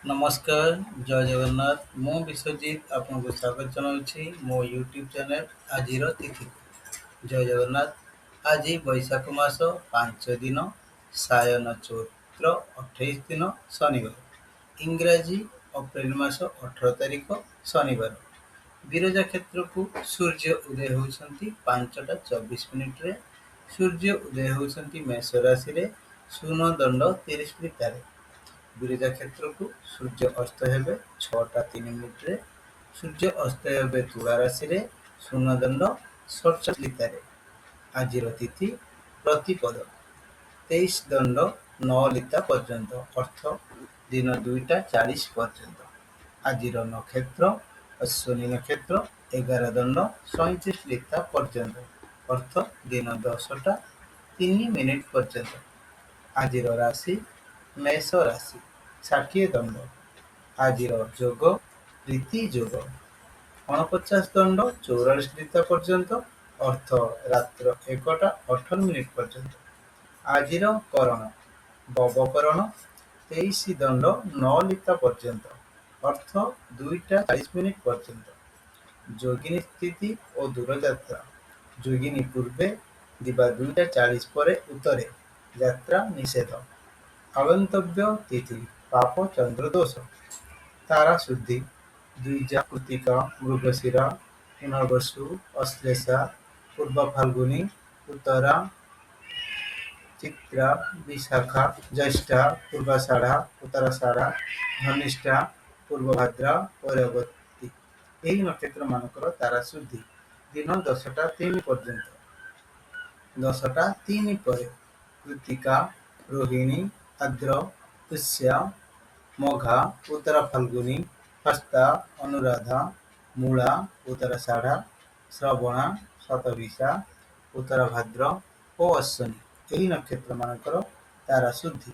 ନମସ୍କାର, ଜୟ ଜଗନ୍ନାଥ। ମୁଁ ବିଶ୍ୱଜିତ ଆପଣଙ୍କୁ ସ୍ୱାଗତ ଜଣାଉଛି ମୋ ୟୁଟ୍ୟୁବ୍ ଚ୍ୟାନେଲ୍ ଆଜିର ତିଥି। ଜୟ ଜଗନ୍ନାଥ। ଆଜି ବୈଶାଖ ମାସ 5 ଦିନ ସାୟନ ଚୈତ୍ର 28 ଦିନ ଶନିବାର। ଇଂରାଜୀ ଏପ୍ରିଲ ମାସ 18 ତାରିଖ ଶନିବାର। ବିରଜା କ୍ଷେତ୍ରକୁ ସୂର୍ଯ୍ୟ ଉଦୟ ହେଉଛନ୍ତି 5ଟା 24 ମିନିଟରେ। ସୂର୍ଯ୍ୟ ଉଦୟ ହେଉଛନ୍ତି ମେଷ ରାଶିରେ ଶୂନ ଦଣ୍ଡ 30 ବିରଜା କ୍ଷେତ୍ରକୁ ସୂର୍ଯ୍ୟ ଅସ୍ତ ହେବେ 6ଟା 3 ମିନିଟରେ। ସୂର୍ଯ୍ୟ ଅସ୍ତ ହେବେ ତୁଳା ରାଶିରେ ଶୂନଦଣ୍ଡ 47। ଆଜିର ତିଥି ପ୍ରତିପଦ 23 ଦଣ୍ଡ 9 ଲିତା ପର୍ଯ୍ୟନ୍ତ, ଅର୍ଥ ଦିନ 2ଟା 40 ପର୍ଯ୍ୟନ୍ତ। ଆଜିର ନକ୍ଷତ୍ର ଅଶ୍ୱିନୀ ନକ୍ଷତ୍ର 11 ଦଣ୍ଡ 37 ଲିତା ପର୍ଯ୍ୟନ୍ତ, ଅର୍ଥ ଦିନ 10ଟା 3 ମିନିଟ ପର୍ଯ୍ୟନ୍ତ। ଆଜିର ରାଶି ମେଷ ରାଶି 60 ଦଣ୍ଡ। ଆଜିର ଯୋଗ ପ୍ରୀତି ଯୋଗ 49 ଦଣ୍ଡ 44 ଲିତା ପର୍ଯ୍ୟନ୍ତ, ଅର୍ଥ ରାତ୍ର 1ଟା 18 ମିନିଟ ପର୍ଯ୍ୟନ୍ତ। ଆଜିର କରଣ ବବକରଣ 23 ଦଣ୍ଡ 9 ଲିତା ପର୍ଯ୍ୟନ୍ତ, ଅର୍ଥ 2ଟା 40 ମିନିଟ ପର୍ଯ୍ୟନ୍ତ। ଯୋଗିନୀ ସ୍ଥିତି ଓ ଦୂରଯାତ୍ରା ଯୋଗିନୀ ପୂର୍ବେ ଦିବା 2ଟା 40 ପରେ ଉତ୍ତରେ ଯାତ୍ରା ନିଷେଧ। ଆଗନ୍ତବ୍ୟ ତିଥି ପାପ ଚନ୍ଦ୍ର ଦୋଷ। ତାରା ଶୁଦ୍ଧି ଦ୍ୱିଜା କୃତିକା ମୃଗଶିରା ପୁନର୍ବସୁ ଅଶ୍ଲେଷା ପୂର୍ବ ଫାଲ୍ଗୁନୀ ଉତ୍ତରା ଚିତ୍ରା ବିଶାଖା ଜ୍ୟେଷ୍ଠା ପୂର୍ବାଷାଢ଼ା ଉତ୍ତରାଷାଢ଼ା ଧନିଷ୍ଠା ପୂର୍ବଭାଦ୍ରା ପୈରବତୀ। ଏହି ନକ୍ଷତ୍ରମାନଙ୍କର ତାରା ଶୁଦ୍ଧି ଦିନ 10ଟା 3 ପର୍ଯ୍ୟନ୍ତ। 10ଟା 3 ପରେ କୃତିକା ରୋହିଣୀ ଆଦ୍ର ପୁଷ୍ୟା ମଘା ଉତ୍ତର ଫାଲ୍ଗୁନୀ ହସ୍ତା ଅନୁରାଧା ମୂଳା ଉତ୍ତରାଷାଢ଼ା ଶ୍ରବଣା ଶତଭିଷା ଉତ୍ତରଭାଦ୍ର ଓ ଅଶ୍ୱିନୀ। ଏହି ନକ୍ଷତ୍ରମାନଙ୍କର ତାରା ଶୁଦ୍ଧି।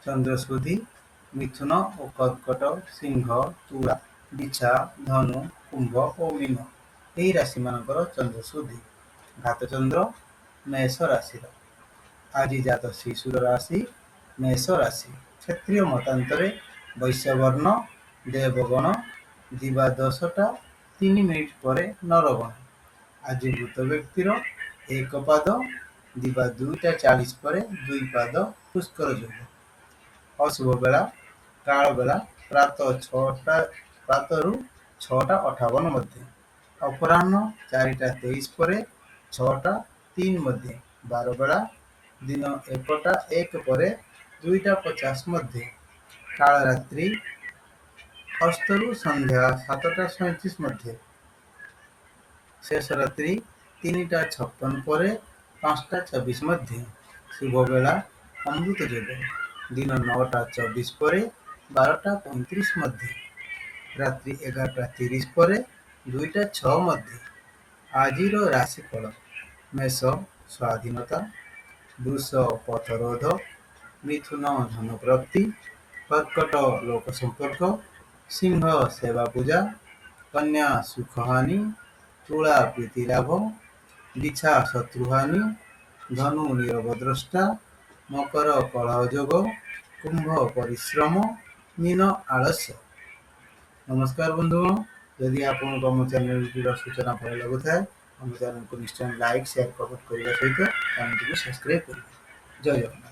ଚନ୍ଦ୍ର ଶୁଦ୍ଧି ମିଥୁନ ଓ କର୍କଟ ସିଂହ ତୁଳା ବିଛା ଧନୁ କୁମ୍ଭ ଓ ମୀନ। ଏହି ରାଶିମାନଙ୍କର ଚନ୍ଦ୍ର ଶୁଦ୍ଧି। ଘାତଚନ୍ଦ୍ର ମେଷ ରାଶିର। ଆଜି ଜାତ ଶିଶୁର ରାଶି ମେଷ ରାଶି। କ୍ଷତ୍ରିୟ ମତାନ୍ତରେ ବୈଶ୍ୟବର୍ଣ୍ଣ ଦେବଗଣ ଦିବା 10ଟା 3 ମିନିଟ ପରେ ନରଗଣ। ଆଜି ମୃତ ବ୍ୟକ୍ତିର ଏକ ପାଦ ଦିବା 2ଟା 40 ପରେ 2 ପାଦ ପୁଷ୍କର ଯୋଗ। ଅଶୁଭ ବେଳା କାଳ ବେଳା ପ୍ରାତଃରୁ 6ଟା 58 ମଧ୍ୟେ, ଅପରାହ୍ନ 4ଟା 23 ପରେ 6ଟା 3 ମଧ୍ୟେ, ବାର ବେଳା ଦିନ 1ଟା 1 ପରେ 2ଟା 50 ମଧ୍ୟେ, କାଳରାତ୍ରି ଅସ୍ତରୁ ସନ୍ଧ୍ୟା 7ଟା 37 ମଧ୍ୟେ, ଶେଷ ରାତ୍ରି 3ଟା 56 ପରେ 5ଟା 24 ମଧ୍ୟେ। ଶୁଭ ବେଳା ଅମୃତ ଯୋଗ ଦିନ 9ଟା 24 ପରେ 12ଟା 35 ମଧ୍ୟେ, ରାତ୍ରି 11ଟା 30 ପରେ 2ଟା 6 ମଧ୍ୟେ। ଆଜିର ରାଶିଫଳ ମେଷ ସ୍ୱାଧୀନତା, ବୃଷ ପଥରୋଧ, ମିଥୁନ ଧନପ୍ରାପ୍ତି, କର୍କଟ ଲୋକ ସମ୍ପର୍କ, ସିଂହ ସେବା ପୂଜା, କନ୍ୟା ସୁଖହାନି, ତୁଳା ପ୍ରୀତି ଲାଭ, ବିଛା ଶତ୍ରୁହାନି, ଧନୁ ନୀରବ ଦ୍ରଷ୍ଟା, ମକର କଳହ ଯୋଗ, କୁମ୍ଭ ପରିଶ୍ରମ, ମୀନ ଆଳସ୍ୟ। ନମସ୍କାର ବନ୍ଧୁଗଣ, ଯଦି ଆପଣଙ୍କୁ ଆମ ଚ୍ୟାନେଲଟିର ସୂଚନା ଭଲ ଲାଗୁଥାଏ ଆମ ଚ୍ୟାନେଲକୁ ନିଶ୍ଚୟ ଲାଇକ୍ ସେୟାର କମେଣ୍ଟ କରିବା ସହିତ ଚ୍ୟାନେଲଟିକୁ ସବସ୍କ୍ରାଇବ୍ କରିବେ। ଜୟ ଜଗନ୍ନାଥ।